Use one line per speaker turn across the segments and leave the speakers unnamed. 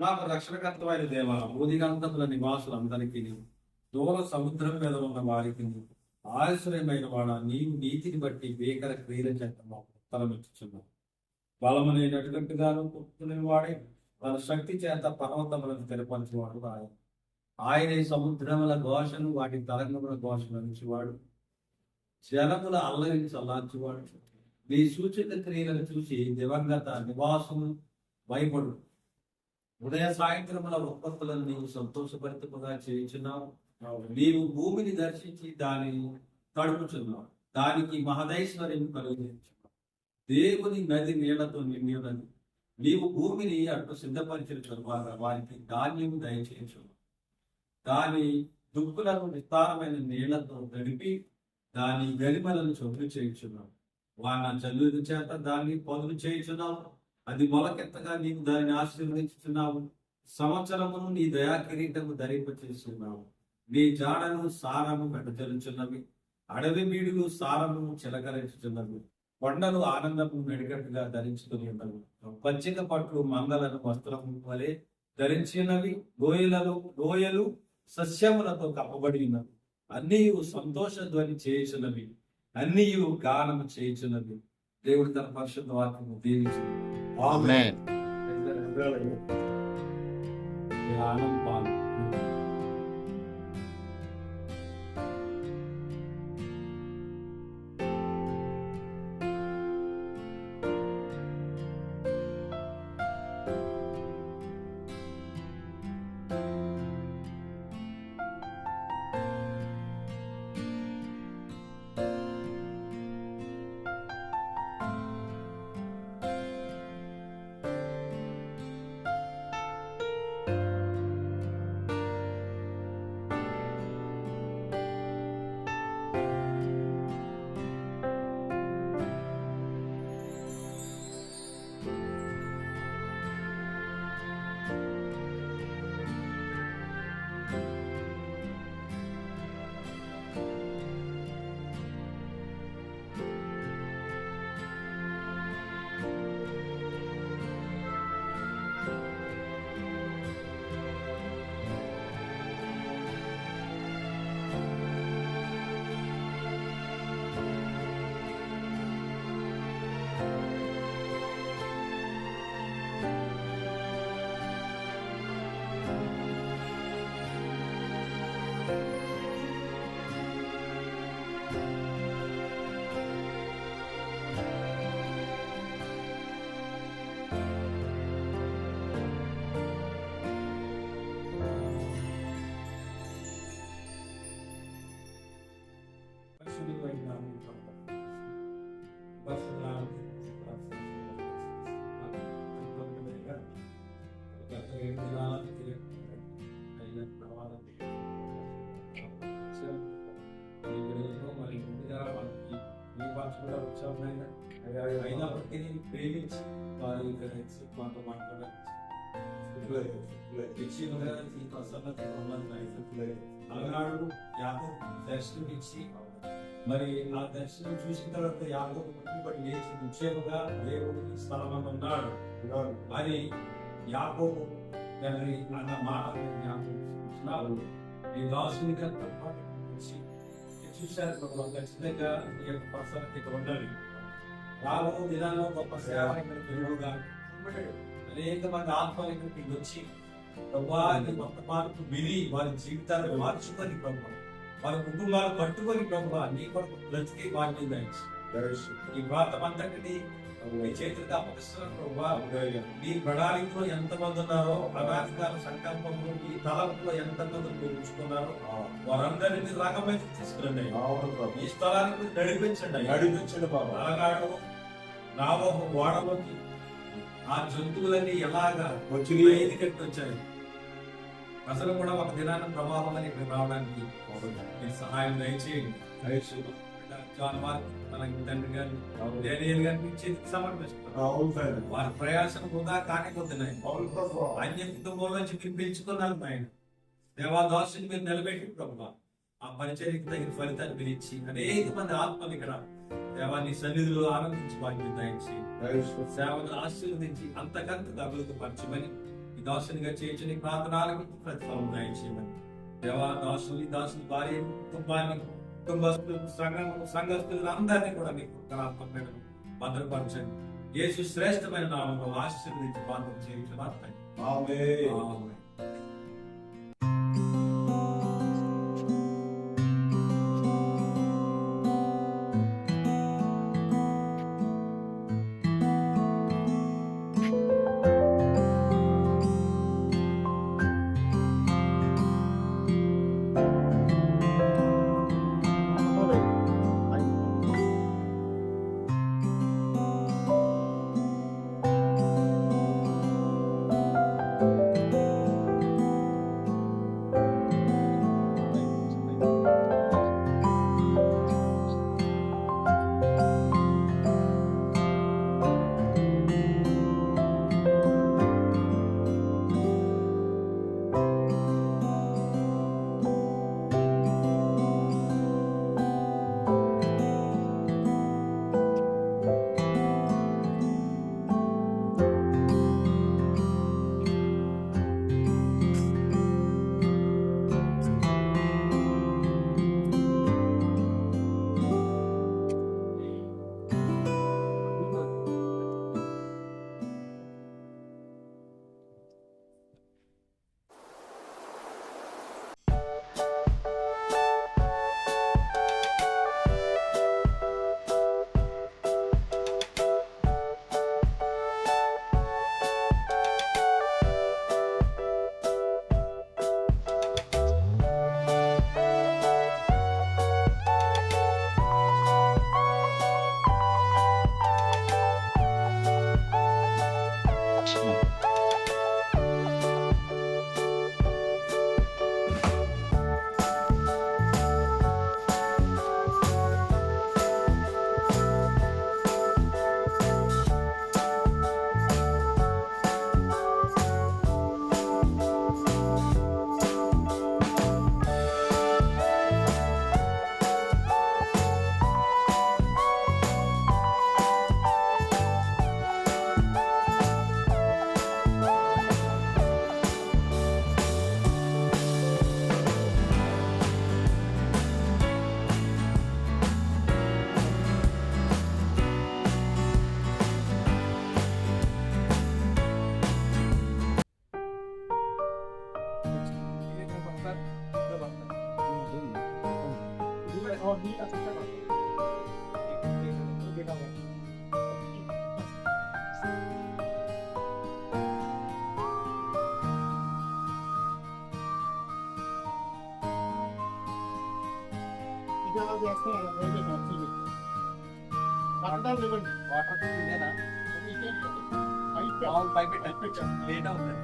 నాకు రక్షణకర్తమైన దేవ, భూదిగంతముల నివాసులందరికీ, దూర సముద్రం మీద ఉన్న వారికి ఆశ్రయమైన వాడ, నీవు నీతిని బట్టి భీకర క్రియల చేత మాకు ఉత్తరం ఇచ్చుచున్నావు. బలమనేటటువంటిగాను పుట్టుకునే వాడే తన శక్తి చేత పర్వతములను తెరపరచువాడు ఆయన. ఆయనే సముద్రముల ఘోషను వాటి తరంగముల ఘోషను అంచువాడు, జలముల అల్లరిని చల్లార్చువాడు. నీ సూచక క్రియలను చూసి దివంగత నివాసము భయపడు. ఉదయ సాయంత్రముల ఉత్పత్తులను నీవు సంతోషభరితముగా చేయించున్నావు. నీవు భూమిని దర్శించి దానిని తడుపుచున్నావు, దానికి మహదైశ్వర్యం కలిగించున్నావు. దేవుని నది నీళ్లతో నిండి ఉన్నది. నీవు భూమిని అటు సిద్ధపరిచిన తరువాత వారికి ధాన్యము దయచేయించున్నావు. దాని దుక్కులను విస్తారమైన నీళ్లతో తడిపి దాని గరిమలను చొప్పు చేయించున్నావు. వాన చల్లుల చేత దాన్ని పదులు చేయించున్నావు. అది మొలకెత్తగా నీవు దానిని ఆశీర్వదించుతున్నావు. సంవత్సరమును నీ దయా కిరీటము ధరింపచేస్తున్నావు. నీ జాడను సారము వెదజల్లుచున్నవి, అడవి బీడులు సారము చిలకరించుచున్నవి. కొండలు ఆనందము మెడికట్టుగా ధరించుకుని ఉన్నవి. పచ్చిక పట్టు మంగళను వస్త్రము వలె ధరించినవి. లోయలు సస్యములతో కప్పబడి ఉన్నవి. అన్నీ సంతోష ధ్వని చేయుచున్నవి, అన్నీ గానము చేయుచున్నవి. దేవుడి తన పరిశుద్ధ వాక్యము దీవించు.
ఆమేన్.
అయినప్పటికీ ప్రేమించి వారి మాతో మాట్లాడాలి. అలనాడు యాకోబు దర్శనం ఇచ్చి, మరి ఆ దర్శనం చూసిన తర్వాత యాకోబు బట్టి లేచి నిశ్చయముగా దేవుడికి స్థలమందు ఉన్నాడు అని యాకోబు తండ్రి అన్న మాటలు జ్ఞాపకం. ఈ దాసుని చూశారు ఖచ్చితంగా ఈ యొక్క ప్రసన్నత ఇక్కడ ఉండాలి. రాబో దినాల్లో గొప్ప సేవ పెరుగుగా అనేక మంది ఆత్మలు ఇక్కడికి వచ్చి ప్రభావాన్ని గొప్ప మార్పు విని వారి జీవితాన్ని మార్చుకొని ప్రభావ, వారి కుటుంబాలు కట్టుకొని ప్రభావ నీ కొరకు బ్రతికి వాటిని ఈ ప్రాంతం అంతటిని మీ చేతులకు అప్పగిస్తున్న ప్రభావ. మీ ప్రణాళికలో ఎంతమంది ఉన్నారో, ప్రణాళికాల సంకల్పంలో మీ తలంపులో ఎంతమంది మీరు ఉంచుకున్నారో వారందరినీ రంగమై తీసుకురండి. ఈ స్థలానికి నడిపించండి బాబు. అలాగాడు రాబోహు వాడలోకి ఆ జంతువులన్నీ ఎలాగా వచ్చి ఎదికట్టి వచ్చాయి. అసలు కూడా ఒక దినాన్ని ప్రమాదం అని ఇక్కడ రావడానికి మీరు సహాయం దయచేయండి. జాన్ మార్క్ తండ్రి గారిని డేనియల్ గారిని సమర్పిస్తున్నారు. వారి ప్రయాసం కూడా కానిపోతున్నాయి. అన్య కుటుంబంలో నుంచి మీరు పిలుచుకున్నారు ఆయన. దేవాదాసుని మీరు నిలబెట్టి ప్రభావ ఆ పరిచర్యకు తగిన ఫలితాన్ని మీరు ఇచ్చి అనేక మంది ఆత్మలు ఇక్కడ దేవాన్ని సన్నిధిలో ఆనందించి వాటిని దయించి సేవను ఆశీర్వదించి అంతకంత అభివృద్ధి పరచమని దాసునిగా చేర్చుని ప్రార్థనలకు ప్రతిఫలం దయచేయమని దేవా దాసుని భార్య కుటుంబాన్ని కుటుంబస్తులు సంఘస్థులు అందరినీ కూడా మీకు కళాత్మక భద్రపరచండి. యేసు శ్రేష్టమైన నామంలో ఆశీర్వదించి బాధ్యత చేయించున్నారు. ఆమేన్. లేట్ అవుతుంది.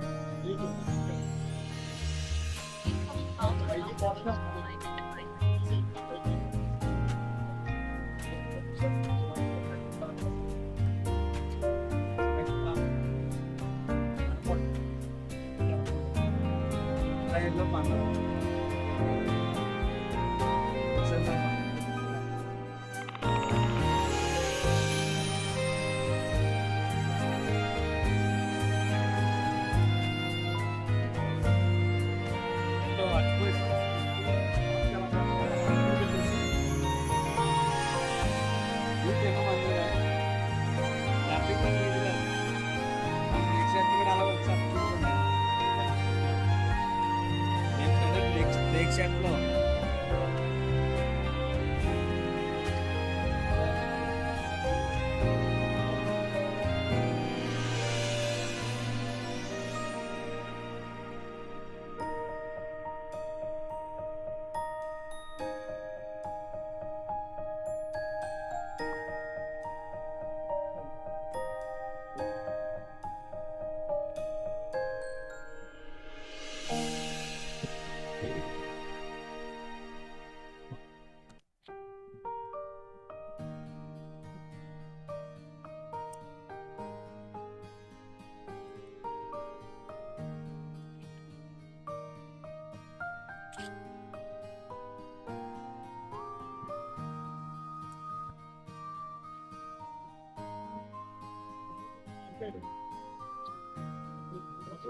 I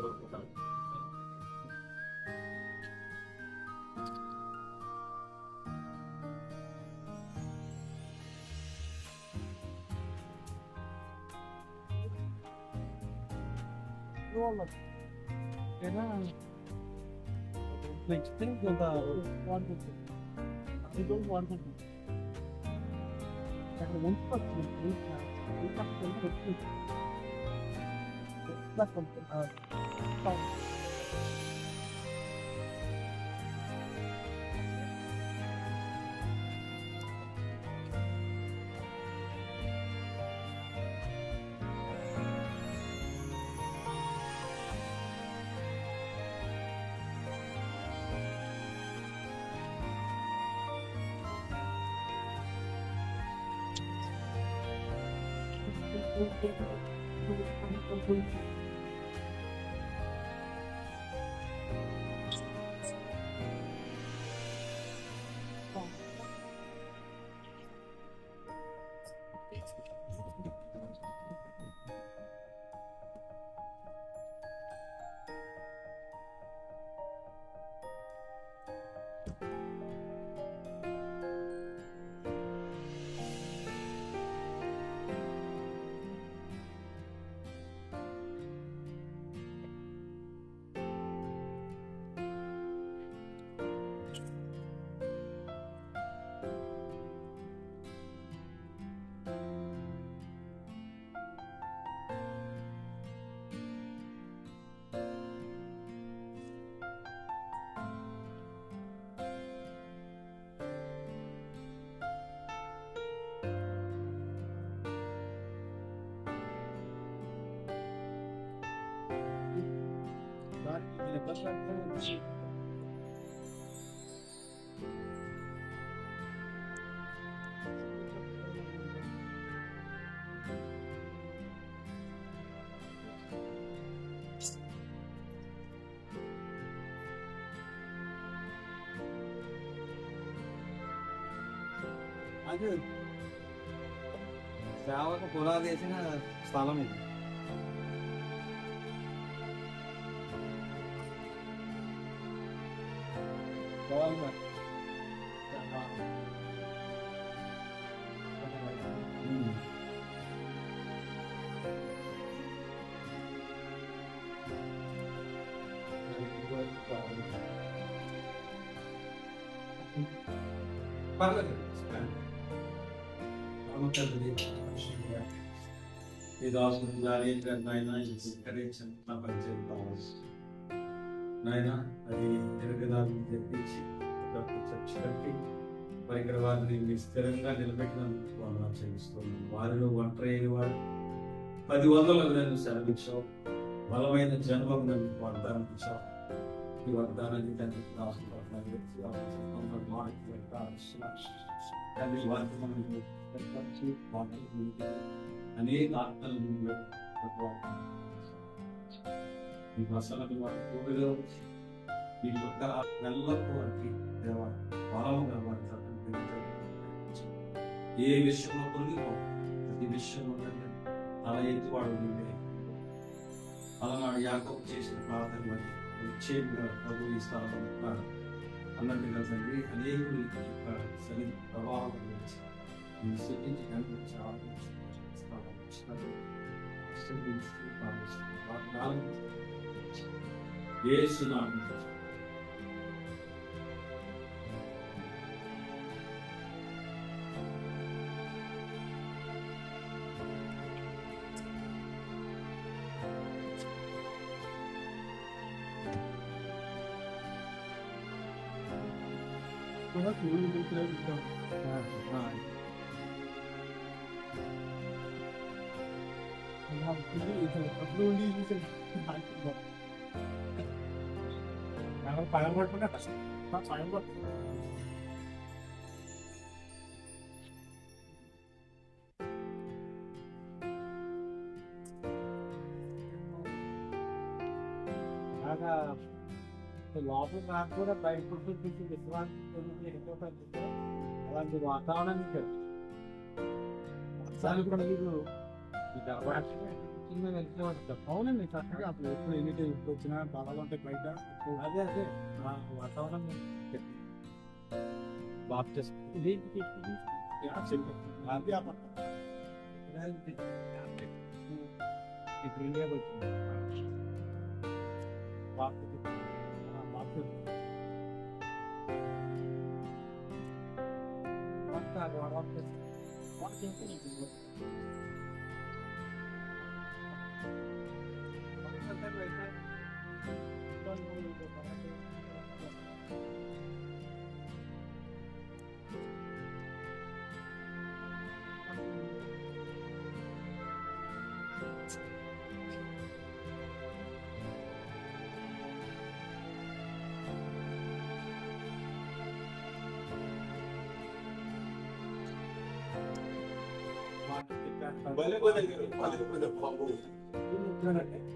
don't want to do. And once for we have to that's something.
అది సేవకు పునాది వేసిన స్థలం ఇది. పర్లేదు ఈ దాసుని నాయన కరెక్షన్ నా పరిచయం కావచ్చు నాయన అది ఎరగదాన్ని తెప్పించి చర్చి కట్టి ఇక్కడ వారిని మీ స్థిరంగా నిలబెట్టినందుకు వాళ్ళు ఆచరిస్తున్నాను. వారిలో ఒంటరి అయిన వారు 10 నన్ను సెలవిచ్చావు. బలమైన జన్మం నన్ను వాగ్దానం ఇచ్చావు. ఈ వాగ్దానాన్ని తండ్రి అనేక ఆత్మలను మీ మసాలను వారి కోవిలో మీ యొక్క నెలకు వారికి బలముగా వారి ఏ విషయంలో తొలగిపో ప్రతి విషయంలో తల ఎత్తి వాడు నీవే. అలనాడు యాకోబు చేసిన ప్రార్థన బట్టి నిశ్చయంగా ప్రభు ఈ స్థలంలో అన్నట్టుగా తండ్రి అనేకులు యొక్క సరి ప్రభావం గురించి నేను శృతించి కనిపించి యేసునామమున పగం పట్టుకుంటే పగం పట్టుకుంటా లోపల నాకు కూడా బయట చూసి విశ్రాంతి అలాంటి వాతావరణానికి వర్షాలు కూడా మీకు చిన్న వెళ్తే
అవునండి చక్కగా అప్పుడు ఎప్పుడు ఎన్ని టైం ఇప్పుడు వచ్చినా బాగా ఉంటాయి బయట
అదే అదే వాతావరణం బాప్టిస్ట్
దీనికి
ఇప్పుడు ఇండియాకి వచ్చింది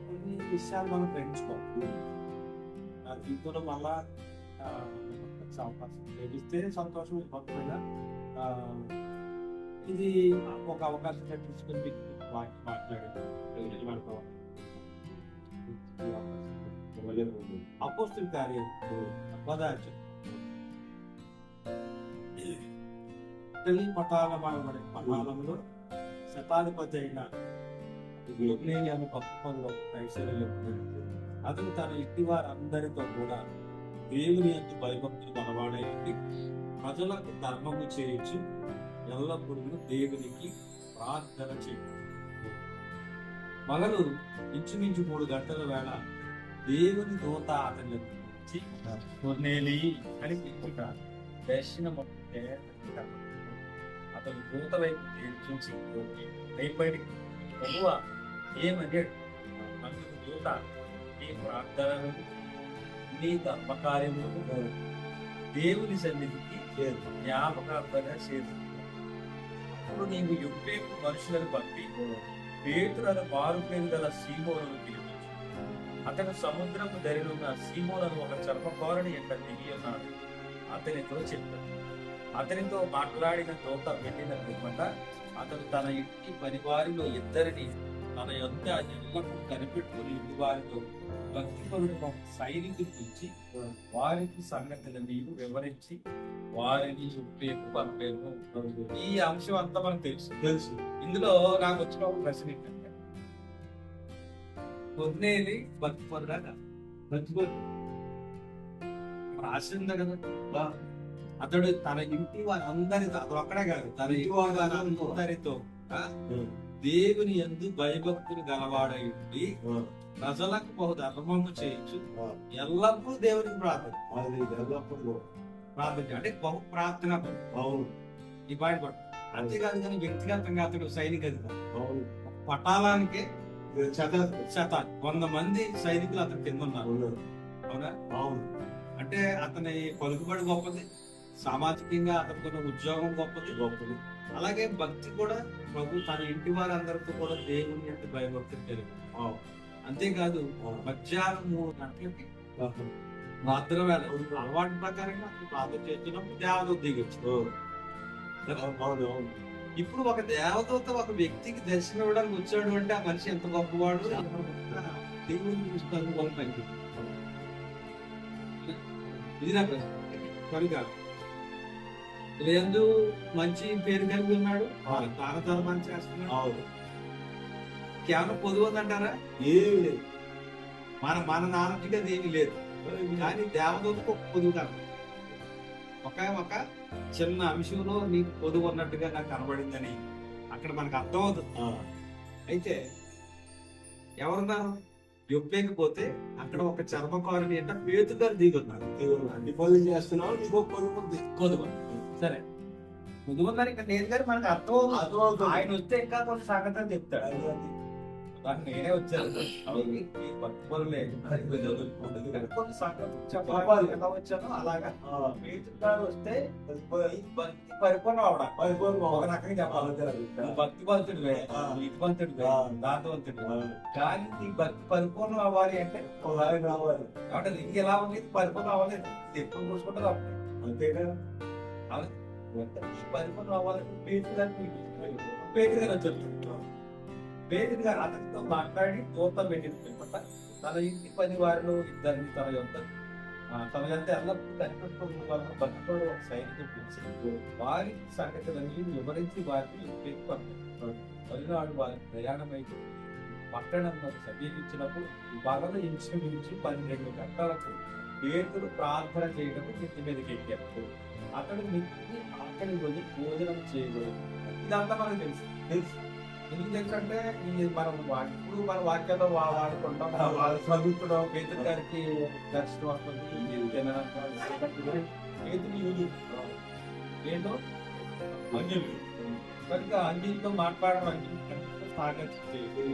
కొన్ని విషయాలు మనం గ్రహించుకోవాలి నా జీవితంలో మళ్ళా వచ్చే అవకాశం లభిస్తే సంతోషం లేకపోయినా ఇది ఒక అవకాశం తీసుకుని అపోస్తుల కార్యం ఇటలీ పటాలంలో శతాధిపతి అయిన అనే పప్పులో అతను తన ఇంటి వారందరితో కూడా దేవుని యొక్క భయభక్తులు కలవాడైంది ప్రజలకు ధర్మము చేయించి ఎల్లప్పుడూ దేవునికి ప్రార్థన చేయాలి. మగలు ఇంచుమించు 3 గంటల వేళ దేవుని దూత అతని వచ్చి కొర్నేలి అని పిలుచుంటారు. దర్శనం అతను దూత వైపు చూసి భయపడి ప్రభువా ఏమన్నాడు? అందుకు దూత నీ ప్రార్థనలు నీ ధర్మకార్యములు దేవుని సన్నిధికి జ్ఞాపకార్థంగా చేరు. అప్పుడు నీవు యుద్ధేపు మనుషులను పంపి పేతులను మారు పేరు గల సీమోలను పిలిపించు. అతను సముద్రపు దరినున్న సీమోలను ఒక చర్మకోరని ఎక్కడ దిగి ఉన్నాడు అతనితో చెప్పాడు. అతనితో మాట్లాడిన దూత వెళ్ళిన పిమ్మట అతను తన ఇంటి పనివారిలో ఇద్దరిని తన యొక్క ఎల్లప్పుడు కనిపెట్టుకుని ఇంటి వారితో భక్తిపరుడు సైనికులు పిలిచి వారికి సంగతులని వివరించి వారిని యుద్ధేపు పంపాను. ఈ అంశం అంతా మనకు తెలుసు. ఇందులో నాకు వచ్చిన ఒక ప్రశ్న ఏంటంటే కొన్నేది భక్తిపరుడా భక్తిపరుడు రాసిందా కదా. అతడు తన ఇంటి వారందరితో అతడు ఒక్కడే కాదు తన ఇంటి వారందరితో దేవుని యందు భయభక్తులు గలవాడై ఉండి ప్రజలకు బహు ధర్మము చేయొచ్చు ఎల్లప్పుడూ దేవునికి ప్రార్థన అంటే బహు ప్రార్థన ఈ బయటపడు. అంతేకాదు కానీ వ్యక్తిగతంగా అతడు సైనిక అధికారి పటాలానికి 100 మంది సైనికులు అతని కింద ఉన్నారు. అవునా? అంటే అతని పలుకుబడి గొప్పది, సామాజికంగా అతనికి ఉద్యోగం గొప్పది. అలాగే భక్తి కూడా ప్రభు తన ఇంటి వారందరితో కూడా దేవుని యొక్క భయభక్తులు తెలుగు. అంతేకాదు మధ్యాహ్నం 3 గంటలకి ప్రార్థన వేళ అలవాటు ప్రకారంగా ప్రార్థన చేస్తున్నప్పుడు దేవదూత దిగొచ్చు. ఇప్పుడు ఒక దేవదూత ఒక వ్యక్తికి దర్శనం ఇవ్వడానికి వచ్చాడు అంటే ఆ మనిషి ఎంత గొప్పవాడు, దేవుని చూస్తాను గొప్ప. ఇది నా ప్రశ్న. కనుక లేదు మంచి పేరు కలిగి ఉన్నాడు, తారతరం చేస్తున్నాడు. కేవలం పొదువు ఉందంటారా? ఏమి లేదు. మన నాన్నకి అది ఏమి లేదు. కానీ దేవదూతకు పొదువు కాదు. ఒక చిన్న అంశంలో నీకు పొదువు ఉన్నట్టుగా నాకు కనబడిందని అక్కడ మనకు అర్థమవుతుంది. అయితే ఎవరున్నారు? యొప్పేకపోతే అక్కడ ఒక చర్మకారుని అంటే పేతురు గారు దిగున్నారు. కొదువు సరే పొదువున్నారు ఇక్కడ లేదు కానీ మనకు అర్థం. ఆయన వస్తే ఇంకా కొన్ని సంగతులు చెప్తాడు. నేనే వచ్చాను కొన్ని సంగతులు చెప్పాలి ఎలా వచ్చానో అలాగా పేతురు గారు వస్తే భక్తి పరిపూర్ణ అవడం ఒక రకంగా చెప్పాలి. భక్తి బంతుడు నీతి బంతుడు దాంతవంతుడు. కానీ ఈ భక్తి పరిపూర్ణం అవ్వాలి అంటే రావాలి. కాబట్టి ఇంక ఎలా ఉంది పరిపూర్ణం అవ్వాలి ఎప్పుడు చూసుకుంటారు అప్పుడు అంతేగా. పరిపూర్ణం అవ్వాలంటే పేతురు గారు వచ్చారు. పేతురు గారు అతనితో మాట్లాడి దూత పెట్టిన తన ఇంటి పని వారిలో ఇద్దరిని తన యొక్క తన యొక్క ఎల్లప్పుడూ కనిపెట్టుకున్న వాళ్ళను భక్తుడు ఒక సైనికుడు పిలిచి వారి సంగతులన్నీ వివరించి వారిని పేర్కొన్నాడు. మరునాడు వారి ప్రయాణమై పట్టణంలో సమీపించినప్పుడు పగలు ఇంచుమించు 12 గంటలకు పేతురు ప్రార్థన చేయడం మిద్ది మీదకి ఎక్కాడు. అతడు మిద్ది అక్కడి కొని భోజనం చేయబోదు. ఇదంతా మనకు తెలుసు ఎందుకు తెలుసంటే ఈ మనం ఇప్పుడు మన వాక్యాల్లో వాడుకుంటాం, వాళ్ళు చదువుతున్నాం. పేతురు గారికి దర్శనం వస్తుంది, పేతురు యూదు ఏంటో అంజలి కనుక అంజలితో మాట్లాడడం అంజలి స్టార్ట్ చేసి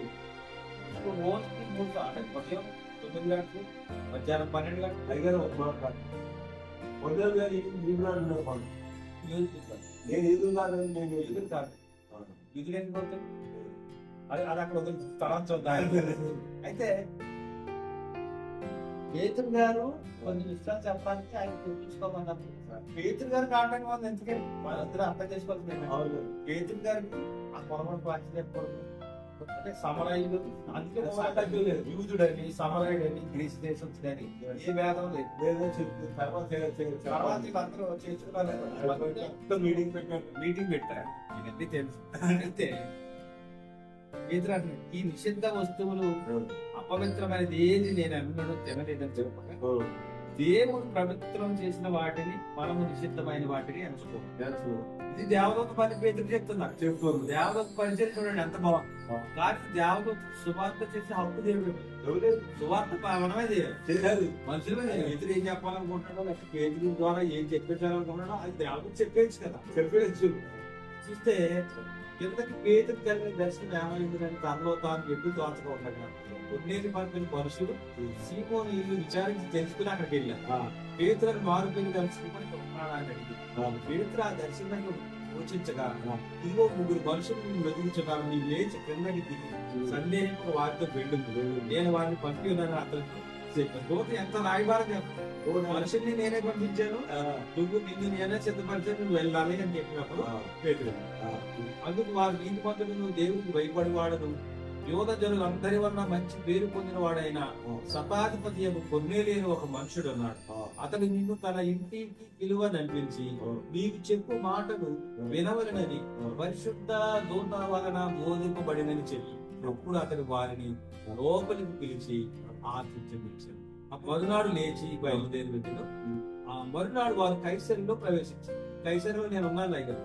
ఇప్పుడు రోజుకి 3 అంటే ఉదయం 9 గంటలు, మధ్యాహ్నం 12 గంటలు
అడిగారు నేను
ఎదురు కాదు విధులు ఎందుకు పోతాయి అది అక్కడ వదిలి తర్వాత చూద్దాం. అయితే పేతురు గారు కొన్ని విషయాలు చెప్పడానికి ఆయన చూసుకోమన్నప్పుడు పేతురు గారు కావడానికి వాళ్ళు ఎందుకంటే వాళ్ళందరూ అర్థం చేసుకోవాల్సింది. పేతురు గారికి ఆ పొరపాటు పార్టీ చెప్పకూడదు. అంటే సమరయుడు అందుకే యూదుడని సమరయుడని గ్రీస్ దేశం అని ఏ భేదం లేదు. అందరూ చేసుకున్నారు, మీటింగ్ పెట్టారు. ఇవన్నీ తెలుసు. అయితే ఈ నిషిద్ధ వస్తువులు అపవిత్రమైనది ఏది నేను అన్నాడు తినలేదని చెప్పక దేవుడు పవిత్రం చేసిన వాటిని మనము నిషిద్ధమైన వాటిని ఎంచుకోవాలి. ఇది దేవదూత పని పేతురు చెప్తున్నారు. దేవదూత పరిచయం చూడండి ఎంత బాగుంది. కానీ దేవదూత సువార్త చేసే హక్కు దేవుడు సువార్త మనమే చేయాలి. మనుషులు పేతురు ఏం చెప్పాలనుకుంటున్నాడో లేకపోతే పేతురు ద్వారా ఏం చెప్పించాలనుకుంటున్నాడో అది దేవదూత చెప్పేయచ్చు కదా. చెప్పేయచ్చు. చూస్తే కిందకి పేతురు కలిగిన దర్శనం ఏమైందని తనలో తాను ఎప్పుడు తోచకుండా కొన్నేళ్ళు పంపిన మనుషులు సీమోను ఇల్లు విచారించి తెలుసుకుని అక్కడికి వెళ్ళారు. పేతురు మారుపేరు దర్శనం ఉన్నాడా అని అడిగి పేతురు ఆ దర్శనాన్ని సూచించగా ఇంకో 3 మనుషులు వెతుకుచున్నా నీ లేచి క్రిందకి దిగి సందేహం వారితో వెళ్ళింది, నేను వారిని పంపి ఉన్నాను అతను చెప్పాను. ఎంత రాయబారం చెప్పాను, మనుషుల్ని నేనే పంపించాను, నిన్ను నేనే సిద్ధపరిచాను, నువ్వు వెళ్ళాలి అని చెప్పినప్పుడు పేతురు అందుకు వారు నీతి మంతుడు నువ్వు దేవుడికి భయపడివాడను యోధ జనులు అందరి వల్ల మంచి పేరు పొందిన వాడైన శతాధిపతి కొన్నేలేని ఒక మనుషుడు అన్నాడు. అతడు నిన్ను తన ఇంటికి పిలువనంపించి నీకు చెప్పు మాటలు వినవలనని పరిశుద్ధ దూత వలన బోధింపబడినని చెప్పి అప్పుడు అతడు వారిని లోపలికి పిలిచి ఆతిథ్యమిచ్చాడు. ఆ మరునాడు లేచి బయలుదేరి పెట్టిన ఆ మరునాడు వారు కైసరిలో ప్రవేశించారు. కైసరిలో నేను ఉన్నాను దగ్గర.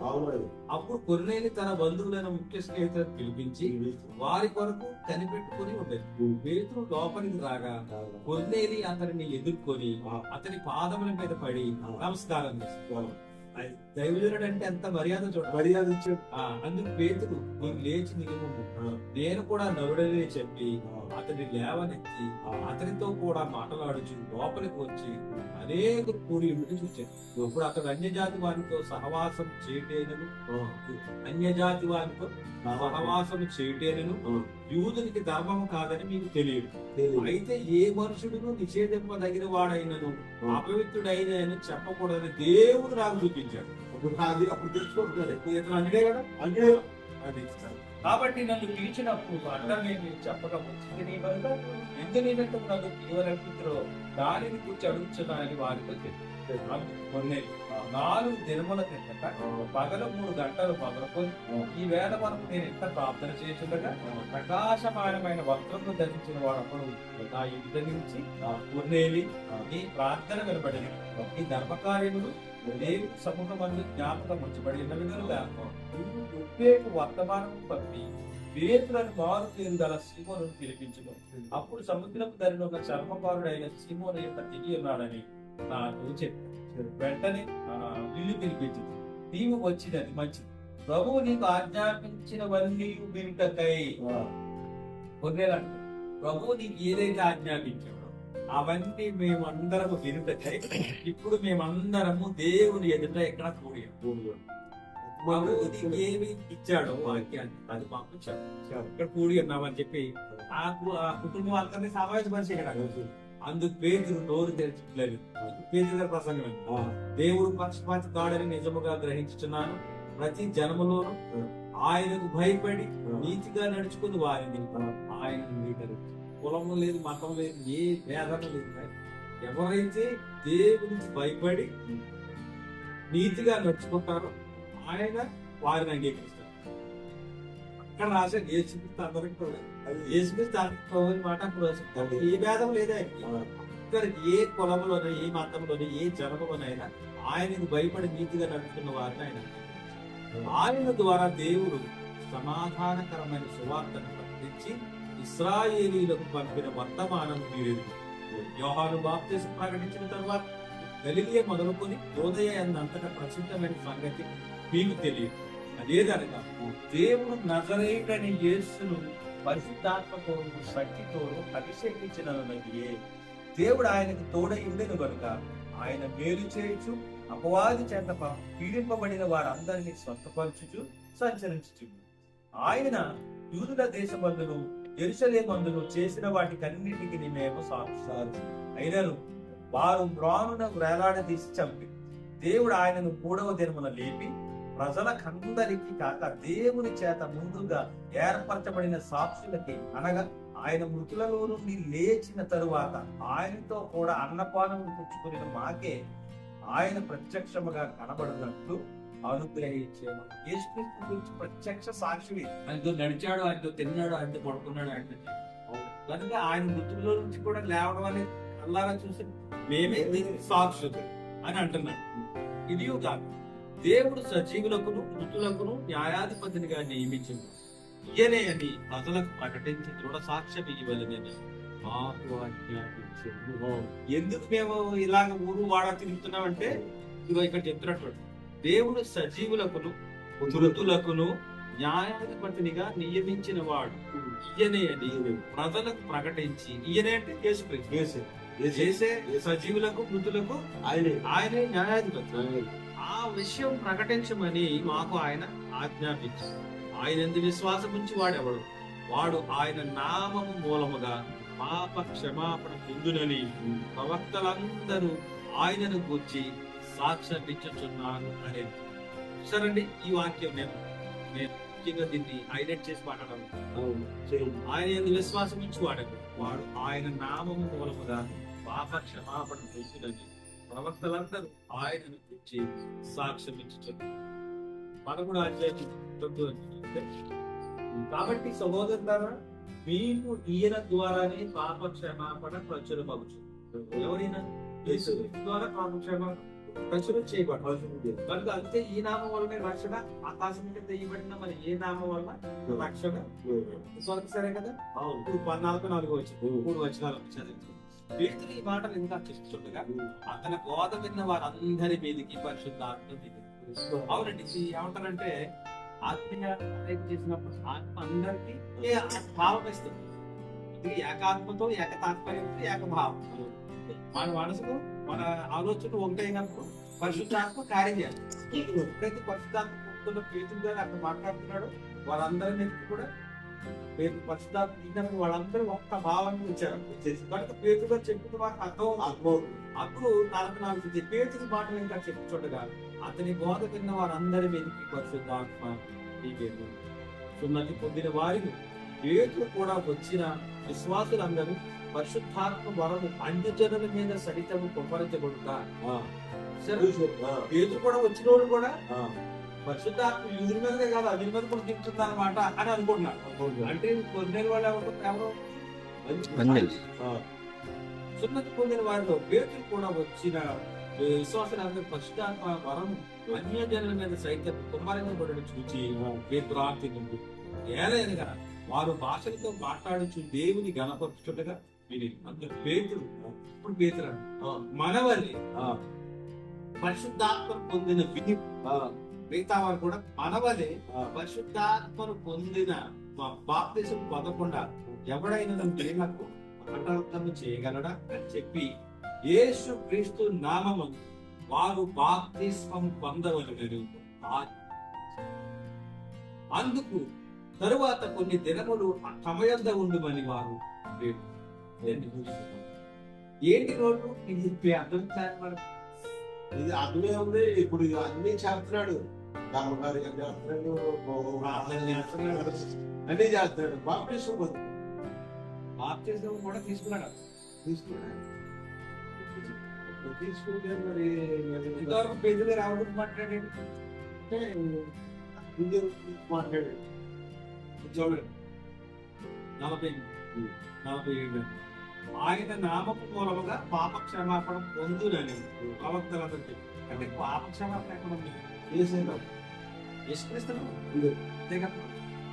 అప్పుడు కొర్నేలి తన బంధువులైన ముఖ్య స్నేహితులను పిలిపించి వారి కొరకు కనిపెట్టుకుని ఉండేది. పేతురు లోపలికి రాగా కొర్నేలి అతనిని ఎదుర్కొని అతని పాదముల మీద పడి నమస్కారం చేస్తాడు. దైవజనుడు అంటే ఎంత మర్యాద మర్యాద ఇచ్చాడు. అందుకు పేతురు నీకు లేచి నిలువు, నేను కూడా నరుడనే చెప్పి అతని లేవనెత్తి అతనితో కూడా మాట్లాడుచు లోపలికి వచ్చి అనేకులు కూడి ఉండి చూచారు. ఇప్పుడు అతడు అన్యజాతి వారితో సహవాసం చేయటేనను యూదునికి ధర్మము కాదని మీకు తెలియదు. అయితే ఏ మనుషుడును నిషేధింపదగిన వాడైనను అపవిత్రుడైన చెప్పకూడదని దేవుడు నాకు చూపించాడు. అప్పుడు తెలుసుకోవాలి అంటే కదా అంటే అది. కాబట్టి నన్ను పిలిచినప్పుడు అర్థం నేను చెప్పకపోతే నీ వల్ల ఎందుకు నన్ను పిలువనో దానిని కూర్చి అడుగుతున్నానని వారితో కొన్ని 4 దినముల క్రిందట పగలు 3 గంటలు మొదలుకొని ఈ వేళ వరకు నేను ఎంత ప్రార్థన చేస్తుండగా ప్రకాశమానమైన వస్త్రము ధరించిన వాడప్పుడు నా ఇంటి నుంచి కొన్నేలి నీ ప్రార్థన వినబడిన ఈ ధర్మకార్యములు దేవుని సమూహమందు జ్ఞాపకం ఉంచబడినవి కనుక ఉపయోగ వర్తమానం పంపి పేతులను మారు పేరు గల సీమోను పిలిపించును. అప్పుడు సముద్రపు ధరిన ఒక చర్మకారుడైన సీమోను యొక్క దిగి ఉన్నాడని నాకు చెప్పాడు. వెంటనే ఇల్లు పిలిపించింది. నీవు వచ్చినది మంచిది, ప్రభువు నీకు ఆజ్ఞాపించినవన్నీ వింటకై. కొన్నేళ్ళంటే ప్రభువు నీకు ఏదైతే ఆజ్ఞాపించాడో అవన్నీ మేమందరము వినుటకై ఇప్పుడు మేమందరము దేవుని ఎదుట ఎక్కడ కూడి ఏమి ఇచ్చాడో వాక్యాన్ని అది మాకు ఇక్కడ కూడి ఉన్నామని చెప్పి ఆ కుటుంబం అందరినీ సమావేశపరిచి అందుకు పేతురు నోరు తెరచలేదు. పేతురు గారి ప్రసంగం దేవుడు పక్షపాతి కాడని నిజముగా గ్రహించుచున్నాను. ప్రతి జనములోను ఆయనకు భయపడి నీతిగా నడుచుకుని వారిని ఆయన అంగీకరించారు. కులము లేదు, మతం లేదు, ఏ భేదము లేదు. ఎవరైతే దేవునికి భయపడి నీతిగా నడుచుకుంటారో ఆయన వారిని అంగీకరిస్తారు. అక్కడ రాశారు యేసుక్రీస్తు అందరికి కూడా, యేసుక్రీస్తు అందరి మాట అక్కడ రాశారు. ఏ భేదం లేదా ఇక్కడ ఏ కులంలోనైనా, ఏ మతంలోనైనా, ఏ జనములోనైనా ఆయనకు భయపడి నీతిగా నడుచుకున్న వారిని ఆయన ద్వారా దేవుడు సమాధానకరమైన సువార్తను ప్రకటించి ఇశ్రాయేలీయులకు పంపిన వర్తమానం మీరు యోహాను బాప్తిసం ప్రకటించిన తర్వాత గలిలయ మొదలుకొని యోదయ అంతటా ప్రసిద్ధమైన సంగతి మీకు తెలియదు. అదేదనగా దేవుడు నజరేయుడని యేసును పరిశుద్ధాత్మతో శక్తితో అభిషేకించినది. దేవుడు ఆయనకు తోడై ఉండెను కనుక ఆయన మేలు చేయొచ్చు, అపవాది చేత పీడింపబడిన వారందరినీ స్వస్థపరచుచు సంచరించుచు. ఆయన యూదుల దేశమందును యెరూషలేమందును చేసిన వాటికన్నిటికీ మేము సాక్షులు. అయినను వారు మ్రానున వేలాడదీసి చంపి దేవుడు ఆయనను 3వ దినమున లేపి ప్రజలకందరికీ కాక దేవుని చేత ముందుగా ఏర్పరచబడిన సాక్షులకి, అనగా ఆయన మృతులలో నుండి లేచిన తరువాత ఆయనతో కూడా అన్నపానము పుచ్చుకుని మాకే ఆయన ప్రత్యక్షముగా కనబడినట్లు అనుగ్రహించాను. యేసుక్రీస్తు గురించి ప్రత్యక్ష సాక్షి. ఆయనతో నడిచాడు, ఆయనతో తిన్నాడు, ఆయనతో పడుకున్నాడు, ఆయనతో కనుక ఆయన మృతుల్లో నుంచి కూడా లేవడం అనేది అల్లారా చూసి మేమే దీనికి సాక్షులు అని అంటున్నాడు. ఇది కాదు, దేవుడు సజీవులకును మృతులకును న్యాయాధిపతినిగా నియమించింది. ఈయనే అని ప్రజలకు ప్రకటించి దృఢ సాక్ష్యం ఇవ్వలేదని మాకు ఆజ్ఞాపించాడు. ఎందుకు మేము ఇలాగ ఊరు వాడ తిరుగుతున్నామంటే ఇదిగో ఇక్కడ చెప్తున్నట్టు దేవుడు సజీవులకును మృతులకును న్యాయాధిపతినిగా నియమించిన వాడు ఈయనే అని ప్రజలకు ప్రకటించి, ఈయనే అంటే యేసుక్రీస్తు, చేసే సజీవులకు మృతులకు ఆయనే న్యాయాధిపతి. ఆ విషయం ప్రకటించమని మాకు ఆయన ఆజ్ఞాపించారు. ఆయన ఎందు విశ్వాసం ఉంచి వాడెవడు, వాడు ఆయన నామము మూలముగా పాప క్షమాపణ పొందునని ప్రవక్తలందరూ ఆయనను గూర్చి సాక్ష్యమిచ్చుచున్నారు అనేది. సరండి, ఈ వాక్యం నేను ముఖ్యంగా దీన్ని హైలైట్ చేసి మాట్లాడాను. ఆయన ఎందు విశ్వాసం ఉంచి వాడు ఆయన నామము మూలముగా పాప క్షమాపణ పొందునని ప్రవక్తలందరూ ఆయనను గూర్చి సాక్ష్యం ఇచ్చుచున్నారు. 11వ అధ్యాయం 9వ వచనం. కాబట్టి సహోదరులారా, మీకు ఈయన ద్వారానే పాప క్షమాపణ ప్రచురమగుచు. ఎవరైనా యేసు ద్వారా పాప క్షమాపణ ప్రచురం చేయబడదు కనుక అంతే. ఈ నామం వల్లనే రక్షణ, ఆకాశం కింద ఇవ్వబడిన మరి ఏ నామం వల్ల రక్షణ సరే కదా. 14 వచ్చింది 3 వచనాలు చదివింది. పేతురు ఈ మాటలు ఇంకా చెప్తుండగా అతని బోధ విన్న వారందరి మీదకి పరిశుద్ధాత్మ దిగింది. అవునండి, ఏమంటారంటే ఆత్మీయ చేసినప్పుడు ఆత్మ అందరికీ భావం ఇస్తుంది. ఏకాత్మతో ఏకతాత్పర్యంతో ఏకభావం. మన మనసుకు మన ఆలోచన ఒకటైనప్పుడు పరిశుద్ధాత్మ కార్యం చేయాలి. ఎప్పుడైతే పరిశుద్ధాత్మ పేతురు గారు అక్కడ మాట్లాడుతున్నాడు, వాళ్ళందరి మీద కూడా పరిశుద్ధాత్మ దిగినప్పుడు వాళ్ళందరూ ఒక్క భావాన్ని వచ్చారు. కనుక పేతురు గారు చెప్పిన వారికి అర్థం. అప్పుడు 44 పేతురు మాటలు ఇంకా చెప్పుచుండగా అతని బోధ విన్న వారందరి మీదకి పరిశుద్ధాత్మ సున్నతి పొందిన వారిని పేతురు కూడా వచ్చిన విశ్వాసులందరూ పరిశుద్ధాత్మ వరము అన్యజనుల మీద సరితము కుమ్మరించబడుతా. పేతురు కూడా వచ్చిన వాళ్ళు కూడా పరిశుద్ధాత్మ యూదుల మీదనే కాదు అన్ని మీద కూడా దిగుతుంది అనమాట అని అనుకుంటున్నారు. అంటే పొందిన వాళ్ళు ఎవరు సున్నతి పొందిన వారిలో పేతురు కూడా వచ్చిన విశ్వాసులందరూ పరిశుద్ధాత్మ వరము అన్యజనుల మీద సైతం కుమ్మరించబడడం చూచి ప్రార్థించు. ఏలైనగా వారు భాషలతో మాట్లాడుచు దేవుని గణపరుచుండగా అందరు పేతురు, ఇప్పుడు పేతురు మనవల్లి పరిశుద్ధాత్మను పొందిన విని మిగతా వారు కూడా మనవలే పరిశుద్ధాత్మను పొందిన బాప్తిసం పొందకుండా ఎవడైనా ప్రేమకు కఠోరతను చేయగలడా అని చెప్పి యేసు క్రీస్తు నామము వారు బాప్తిస్మం పొందవలెను. అందుకు తరువాత కొన్ని దినములు సమయంలో ఉండుమని వారు ఏంటి రోజు ఇది అర్థం ఇది అర్థమే ఉంది. ఇప్పుడు అన్ని చెప్తున్నాడు.
కర్మకార్యం చేస్తున్నాడు, ప్రార్థన చేస్తున్నాడు, అన్ని చేస్తున్నాడు. బాప్టిజం పొందుతాడు.
బాప్తిజం కూడా తీసుకున్నాడు.
తీసుకున్నాడు. తీసుకుంటే మరి
ఇంతవరకు పేదలు రావడం మాట్లాడండి
అంటే ఇండియన్ మాట్లాడాడు.
చూడండి 47 ఆయన నామపు మూలముగా పాప క్షమాపణ పొందునని ప్రవక్తలతో చెప్పి. అంటే పాప క్షమాపణ ఎక్కడ ఉంది?
చేసేద్దాం.
యేసుక్రీస్తు
ఉంది.
అంతే కదా,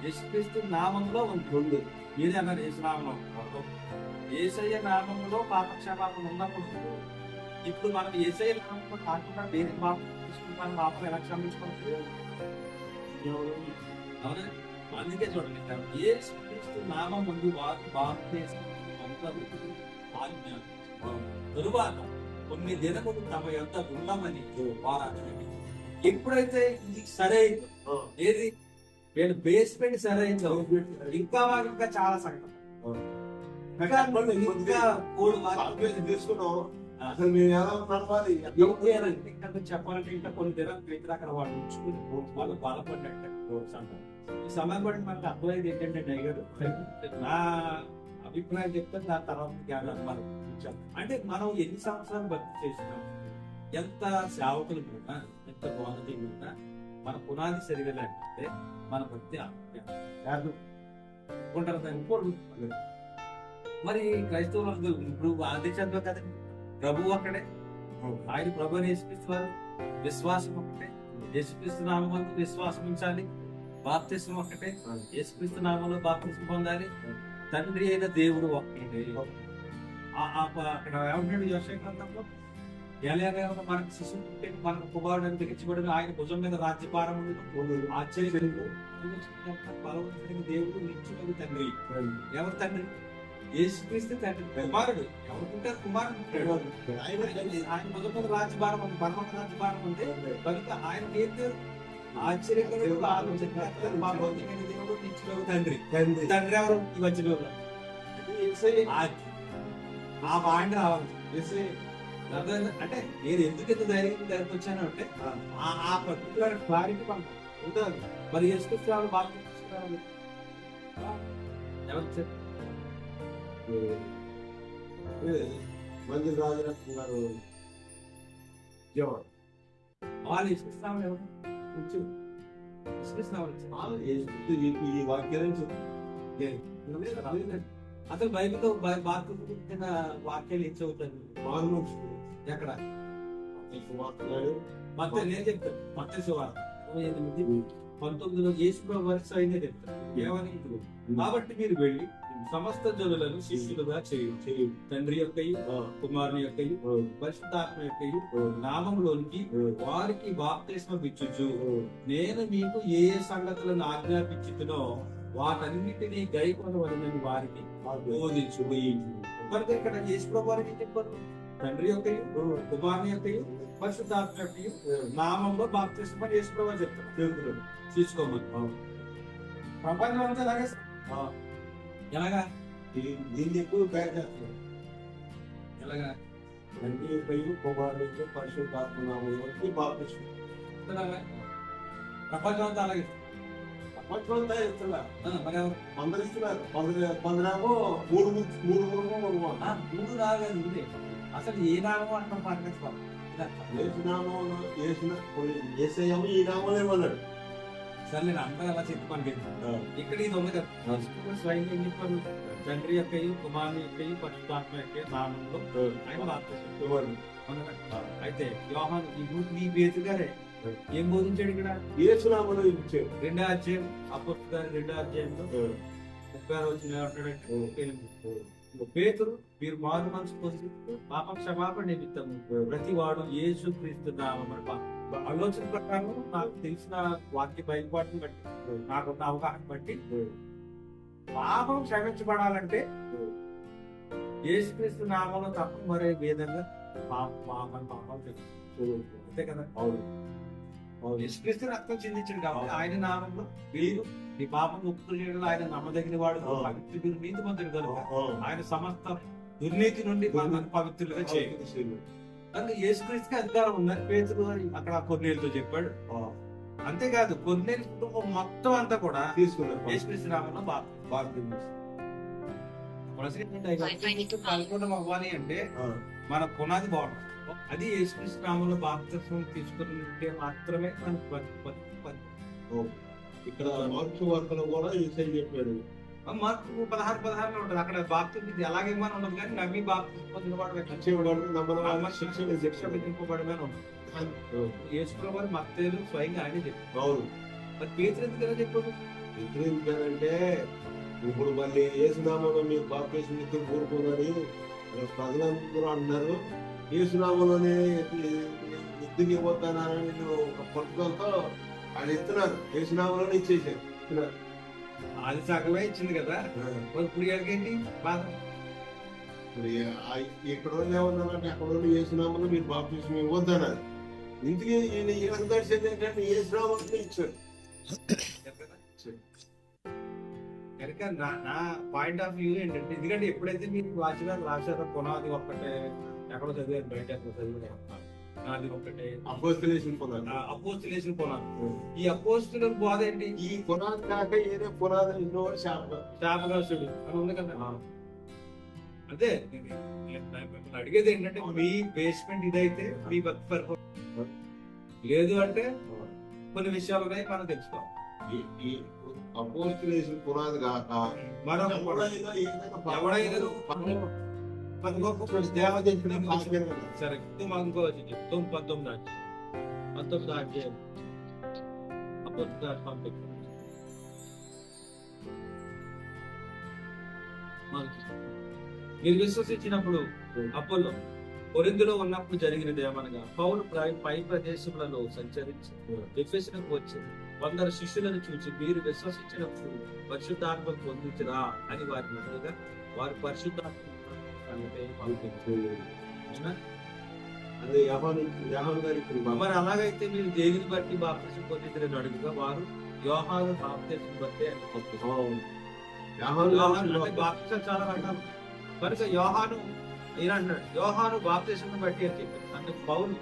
యేసుక్రీస్తు నామంలో ఉంది. మీరే అన్నారు యేసు నామంలో. యేసయ్య నామంలో పాప క్షమాపణ ఉన్నప్పుడు ఇప్పుడు మనం యేసయ్య నామంలో కాకుండా వేరే పాపం తీసుకుంటాం. పాపం ఎలా క్షమించుకుంటుంది? అవునా? అందుకే చూడండి, యేసుక్రీస్తు నామం ముందు వారు బాప్తిస్మం తరువాత కొన్ని దినములు తమ యొక్క ఉండమని వారు అన్నారు. ఎప్పుడైతే ఇది సరైందో, ఏది వీళ్ళ బేస్మెంట్ సరైందో, ఇంకా వారు ఇంకా చాలా సంగతి
తీసుకున్నాం. అసలు మేము ఎలా నడవాలి?
ఇంకా చెప్పాలంటే ఇంకా కొన్ని దినాలు వ్యక్తులు అక్కడ వాళ్ళు ఉంచుకుని వాళ్ళు బలపడినట్టు అంటారు. ఈ సమయం బట్టి మనకు అర్థమైంది ఏంటంటే డైగర్ నా అభిప్రాయం చెప్తే దాని తర్వాత జ్ఞానాన్ని మనం ఇచ్చాం. అంటే మనం ఎన్ని సంవత్సరాలు భక్తి చేసినాం, ఎంత సేవకులు ఉన్నా, ఎంత బోధకులు ఉన్నా, మన పునాది సరిగా లేకపోతే మన భక్తి ఉంటారు. మరి క్రైస్తవులు ఇప్పుడు ఆదేశాలు కదా, ప్రభు అక్కడే, ఆయన ప్రభు యేసుక్రీస్తు విశ్వాసం ఒకటే, యేసుక్రీస్తు నామంలో విశ్వాసం ఉంచాలి. బాప్తిస్మం ఒకటే, యేసుక్రీస్తు నామంలో బాప్తిస్మం పొందాలి. తండ్రి అయిన దేవుడు ఒక్కటే. అక్కడ ఏమంటాడు యోసేపు గ్రంథంలో, ఎలాగ మనకు శిశువు పుట్టి మనకు కుమారుడు తెగించబడిన ఆయన భుజం మీద రాజ్యభారం ఆశ్చర్య బలవంతుడికి దేవుడు నిత్యుడు తండ్రి. ఎవరు తండ్రి? యేసుక్రీస్తు తండ్రి. కుమారుడు ఎవరుంటారు? కుమారుడు. ఆయన భుజం మీద రాజ్యభారం ఉంది, పరమ రాజ్యభారం ఉంది కనుక ఆయన పేరు ఆశ్చర్యకరుడు, ఆలోచనకర్త, భగవంతుడైన దేవుడు, నిత్యుడు తండ్రి. తండ్రి ఎవరు? ఈ వచ్చిన ఆ బాండ్ రావాలి. అంటే నేను ఎందుకు ఇంత ధైర్యం దగ్గరికి వచ్చాను అంటే ఆ పర్టికులర్ క్లారిటీ మనకు ఉంటుంది. మరి యేసుక్రీస్తు వాళ్ళు బాగా తీసుకున్నారు. ఎవరు చెప్పారు?
మంది రాజరత్న గారు జవాన్
వాళ్ళు యేసుక్రీస్తు ఎవరు?
ఈ వాక్యాలను
అసలు బైబిల్లో బాధ్యత వాక్యాలు ఏం చదువుతాను? ఎక్కడ? మత్తయి నేను చెప్తాను. మత్తయి సువార్త 28:19 యేసు ప్రభు వరుస అయినే చెప్తాను. ఏమని? కాబట్టి మీరు వెళ్ళి సమస్త జనులను శిష్యులుగా చేయు, తండ్రి యొక్కయు, కుమారుని యొక్కయు, పరిశుద్ధాత్మ యొక్కయు నామములోనికి వారికి బాప్తిస్మం ఇచ్చుచు నేను మీకు ఏ సంగతులను ఆజ్ఞాపించుతునో వాటన్నిటినీ గైకొనవలెనని వారికి బోధించు. కనుక ఇక్కడ యేసు ప్రభు వారికి చెప్పారు, తండ్రి యొక్కయు, కుమారుని యొక్కయు, పరిశుద్ధాత్మ యొక్కయు నామంలో బాప్తిస్మం యేసు ప్రభు చెప్తారు తీసుకోమని. ప్రపంచం అంతా అలాగే. ఎలాగా?
దీన్ని ఎక్కువ బ్యాక్ చేస్తున్నారు.
ఎలాగా?
తండ్రి యొక్క కుమారుడు పరిశుద్ధాత్మ నామములోకి బాప్తిస్మం.
ప్రపంచం అంతా అలాగే.
ప్రపంచం అంతా ఇస్తున్నారు.
మరి ఎవరు?
కొందరు ఇస్తున్నారు, కొందరేమో
మూడు రాలేదు ఉంది. అసలు ఏ నామం అంటాం పాటిస్తాం?
ఏసేమో ఈ నామంలో ఇవ్వన్నాడు.
సరే నేను అందరూ అలా చెప్పుకోండి. ఇక్కడ ఇది ఉంది కదా, స్వయంగా ఏం చెప్పారు? తండ్రి యొక్కయు, కుమారుని యొక్కయు, పరిశుద్ధాత్మ యొక్క నామంలో ఆయన బాప్తిస్మం. అయితే యోహాను ఈ పేతుగారే ఏం బోధించాడు ఇక్కడ?
యేసు నామంలో ఇచ్చాడు.
2వ అధ్యాయం అపోస్తలుల 2వ అధ్యాయంలో 36 వచనం ఏమంటాడంటే, పేతురు మీరు మారు మనసు పొంది పాప క్షమాపణ నిమిత్తము ప్రతి వాడు యేసుక్రీస్తు నామమున ఆలోచన ప్రకారం నాకు తెలిసిన వాక్య బయలుపాటుని బట్టి, నాకున్న అవగాహన బట్టి పాపం క్షమించబడాలంటే యేసుక్రీస్తు నామంలో తప్ప మరే విధంగా పాపం అంతే కదా. యేసుక్రీస్తు రక్తం చెందించాడు కాబట్టి ఆయన నామంలో మీరు నీ పాపం ముక్తులు చేయడం ఆయన నమ్మదగిన వాడు, పవిత్రుడు, నీతి మంత్రుడు కనుక ఆయన సమస్త దుర్నీతి నుండి పవిత్రులుగా చేయాలి. అందుకే యేసుక్రీస్తుకి అధికారం ఉందని పేతురు అక్కడ కొన్నేళ్ళతో చెప్పాడు. అంతేకాదు కొన్నేళ్ళ కుటుంబం మొత్తం అంతా కూడా
తీసుకున్నారు
యేసుక్రీస్తు నామంలో బాప్తిసం పరిపూర్ణం అవ్వాలి అంటే మన పునాది బాగుంటుంది. అది యేసుక్రీస్తు నామంలో బాప్తిసం తీసుకుంటే మాత్రమే మనకు
ఇక్కడ మార్క్స్ వార్తలో కూడా ఈసారి చెప్పాడు.
మార్పు 16 ఉంటుంది. అక్కడ బాప్తిసం ఎలాగేమని ఉండదు, కానీ నమ్మి బాప్తిసం పొందిన వాడు శిక్ష విధింపబడమని ఉంటుంది. యేసుప్రభు వారు మత్తయి స్వయంగా ఆయన చెప్పారు.
అవును,
మరి పేతురు ఎందుకని చెప్పాడు?
ఎందుకంటే ఇప్పుడు మళ్ళీ ఏసునామంలో మీరు బాప్తిసం ఇద్దరు కోరుకున్నది ప్రజలందరూ అంటున్నారు. ఏసునామంలోనే ఎత్తుకి ఇవ్వతానని ఒక పట్టుదలతో ఆయన ఇస్తున్నారు. ఏసునామంలోనే ఇచ్చేసారు.
అది సగమే ఇచ్చింది కదా, మరి ఇప్పుడు ఏంటి బాధ?
ఇక్కడ ఏమన్నారంటే అక్కడ ఏసునామంలో మీరు బాప్తిసం ఇవ్వద్దన్నారు. ఇంటికి ఈయన దర్శనం ఏంటంటే ఏసునామంలో ఇచ్చారు.
కనుక నా పాయింట్ ఆఫ్ వ్యూ ఏంటంటే, ఎందుకంటే ఎప్పుడైతే మీరు వాచనాలు రాశారో పునాది ఒక్కటే, ఎక్కడో చదివారు బయట ఎక్కడో చదివారు, నాది ఒక్కటే
అపోస్తలేసిన పునాది.
అపోస్తులేసిన పునాది. ఈ అపోస్తుల బోధ ఏంటి?
ఈ పునాది కాక ఏదే పునాది ఎన్నో
శాపరాసుడు అని ఉంది కదా. అదే మిమ్మల్ని అడిగేది ఏంటంటే, మీ బేస్మెంట్ ఇదైతే మీ భక్తి పరిపూర్ణ, లేదు అంటే కొన్ని విషయాలు ఉన్నాయి మనం తెలుసుకోవాలి.
ఈ అపోస్తలేసిన పునాది కాక
మరొక ఎవడైనా సరే ఇంకో 19 మీరు విశ్వసించినప్పుడు అపోల్లో కొరింథీలో ఉన్నప్పుడు జరిగినది ఏమనగా, పౌలు పై ప్రదేశములలో సంచరించి ఎఫెసుకు వచ్చి 100 శిష్యులను చూసి, మీరు విశ్వసించినప్పుడు పరిశుద్ధాత్మ పొందించరా అని వారిని అడగగా, వారు పరిశుద్ధాత్మ మరి అలాగైతే మీరు దేనిని బట్టి బాప్తిసం పొందించని అడుగుగా, వారు యోహాను బాప్తిసం బట్టి బాప్తిసం చాలా రకాలు కనుక యోహాను ఈయన అన్నాడు, యోహాను బాప్తిసం బట్టి అని చెప్పారు. అంటే పౌలు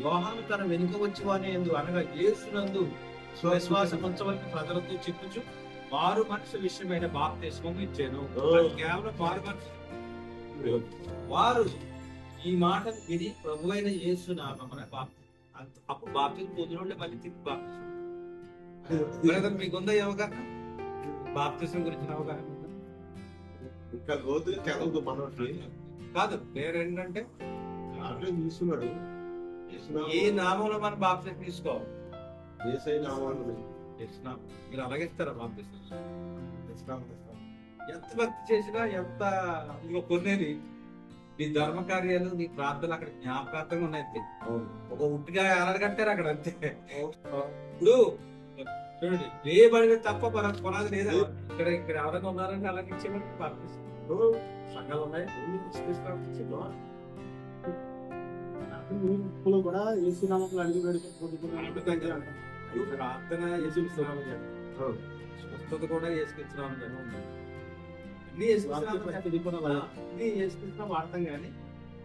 యోహాను తన వెనుక వచ్చి వాని ఎందు అనగా యేసునందు విశ్వాసం ఉంచవలని ప్రజలతో చెప్పుచు మారు మనసు విషయమైన బాప్తిస్మం ఇచ్చాను. కేవలం మారు మనసు. వారు ఈ మాటను విని ప్రభు అయిన యేసు నామమున అప్పుడు బాప్తిసం పొందిన మళ్ళీ తిరిగి బాప్తిసం. మీకుందా అవగాహన? బాప్తిసం గురించిన అవగాహన
ఇంకా లోతుగా తెలవదు మనకి.
కాదు, పేరేంటంటే
తీసుకున్నాడు.
ఈ నామంలో మనం బాప్తిసం తీసుకోవాలి. మీరు అలాగే ఇస్తారా బాప్తిసం? ఎంత భక్తి చేసినా, ఎంత కొన్నేది నీ ధర్మ కార్యాలు, నీ ప్రార్థనలు అక్కడ జ్ఞాపకార్థంగా ఉన్నాయి. ఒక ఉట్టిగా ఎలాగంటారు అక్కడ అంతే. ఇప్పుడు చూడండి, వేయబడిన తప్ప కొనాది లేదా? ఇక్కడ ఎవరైనా ఉన్నారంటే అలాగే ఇచ్చేవాళ్ళు ప్రార్థిస్తారు. సంఘాలు ఉన్నాయి
కూడా ఏసునామంలో అడిగి
ప్రార్థన యేసుక్రీస్తునామం స్వస్థత కూడా యేసుక్రీస్తునామం అన్ని యేసుక్రీస్తునామం వాడతాం.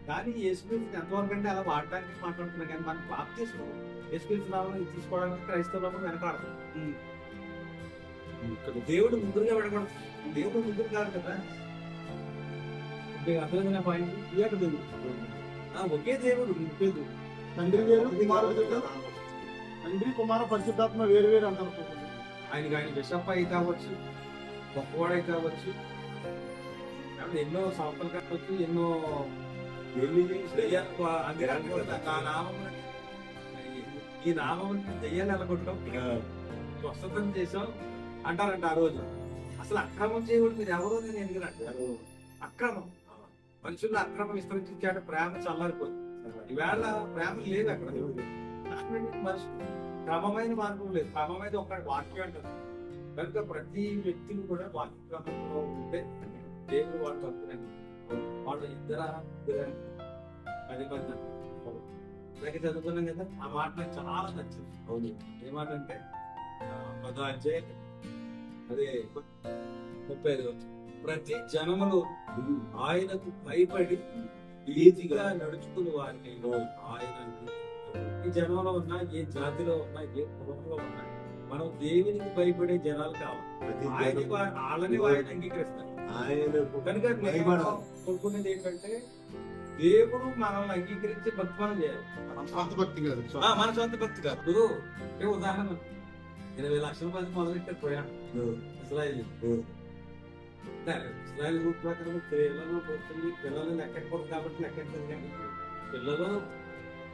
కానీ యేసుక్రీస్తు ఎంతవరకు అంటే అలా వాడటానికి మాట్లాడుతున్నాం. కానీ మనం బాప్తిసం యేసుక్రీస్తునామం తీసుకోవడానికి క్రైస్తవులు వెనకాడతాం. దేవుడు ముందుగా వెళ్ళకూడదు. దేవుడు ముందుకు కాదు కదా. అర్థమైన పాయింట్ ఒకే దేవుడు,
తండ్రి వేరు, కుమారుడు తండ్రి కుమార పరిశుద్ధాత్మ వేరు వేరు అంటారు.
ఆయన బిషప్ అయితే కావచ్చు, గొప్పవాడైతే కావచ్చు, ఎన్నో సంస్థలు కావచ్చు, ఎన్నో ఈ నామం దెయ్యాలు వెళ్ళగొట్టడం, స్వస్థతం చేసాం అంటారంట. ఆ రోజు అసలు అక్రమం చేయకూడదు. మీరు ఎవరో నేను ఎదిగినట్టు అక్రమం, మనుషుల్లో అక్రమం విస్తరించాడు. ప్రేమ చల్లారిపోయింది. ఈవేళ ప్రేమ లేదు అక్కడ. మనిషి క్రమమైన మార్గం లేదు. క్రమమైన ఒక వాక్యం అంటారు. కనుక ప్రతి వ్యక్తిని కూడా వాక్య క్రమంలో ఉంటే దేవుడు వాడు తప్పునండి. వాళ్ళు ఇద్దరు 10 మంది అలాగే చదువుకున్నాం కదా. ఆ మాట నాకు చాలా నచ్చింది. అవును, ఏమాట అంటే 10వ అధ్యాయం అదే 35 ప్రతి జనములు ఆయనకు భయపడి నీతిగా నడుచుకుని వారిని ఆయన ఈ జనంలో ఉన్నా, ఏ జాతిలో ఉన్నా, ఏ కులంలో ఉన్నా, మనం దేవునికి భయపడే జనాలు కావాలి. వాళ్ళని ఆయన అంగీకరిస్తారు. కనుక నేను కోరుకునేది ఏంటంటే దేవుడు మనల్ని అంగీకరించి భక్తిమానం చేయాలి.
మన సొంత భక్తి కాదు.
మన సొంత భక్తి కాదు. ఇప్పుడు ఉదాహరణ 20 లక్షల మంది మొదలెట్టారు పోయాడు ఇస్రాయల్. ఇస్రాయల్ రూట్ ప్రకారం పిల్లలు పొత్తులు పిల్లలు లెక్కకూడదు కాబట్టి లెక్కెట్టారు. కానీ పిల్లలు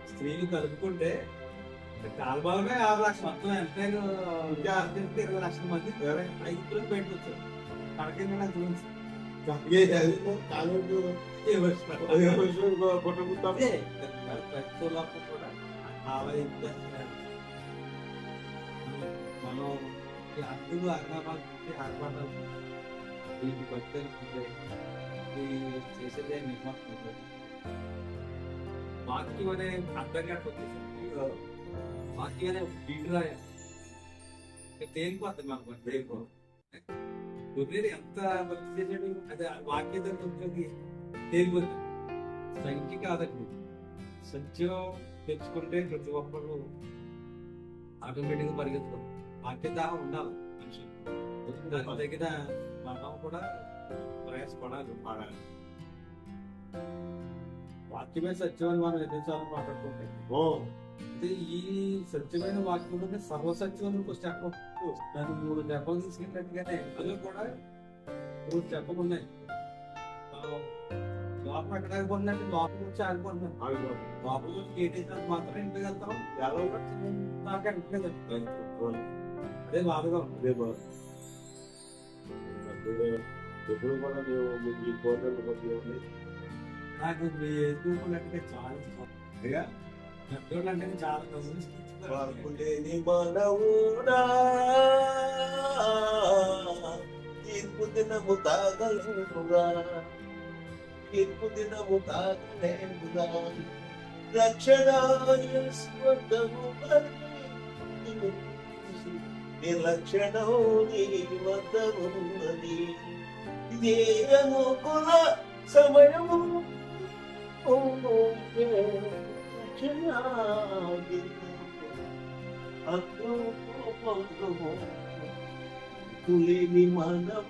స్త్రీలు కలుపుకుంటే కాల్బాలమే 6 లక్షల మొత్తం ఎంత 20 లక్షల మంది 5 బయటకు వచ్చారు. కడకేంద్ర కూడా మనం ఈ అడ్డులు అగ్రబాద్ ఆర్భాటాలు వీటి బట్టి చేసేదే నిర్మాణం ఉంటుంది. వాక్యం అనే అర్థం వచ్చేసరికి వాక్యం అనే బీటురాయ తేలిపోతుంది మనకు దేవుడు ఎంత భక్తి చేసాడు. అది వాక్యం దగ్గరికి తేలిపోతుంది. సంఖ్య కాదండి, సత్యం తెచ్చుకుంటే ప్రతి ఒక్కరు ఆటోమేటిక్గా పరిగెత్తుకోవాలి. వాక్య దాహం ఉండాలి మనుషులు. దాని తగిన మనం కూడా ప్రయాసపడాలి. వాక్యమే సత్యం అని మనం ఎదుర్చాలని మాట్లాడుకుంటే అంటే ఈ సత్యమైన వాక్యం సర్వసత్యం చెప్పు. దాన్ని 3 జపం తీసుకెళ్ళినట్టుగానే అందులో కూడా 3 జపం ఉన్నాయి. లోపల ఎక్కడ ఆగిపోతుందంటే లోపల నుంచి ఆగిపోతున్నాం. లోపల నుంచి కేటేసినంత మాత్రం ఇంటికి వెళ్తాం. నాకు అనిపించలేదు. అదే బాధగా ఉంది.
ఎప్పుడు కూడా ఈ కోటలు
నాకు ఎదుర్కొన్నట్టుగా చాలా అంటే చాలా
లేని మనవుడా తీర్పు దినము తాగలేముగా, తీర్పు దినము తాగలేముగా, రక్షణ నిర్లక్షణం నీ వద్ద ఉన్నది. ఇదే అనుకుల సమయము లేని మనము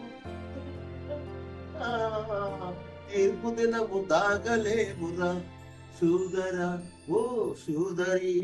తీర్పు దినము తాగలేమురా సోదరా ఓ సోదరి.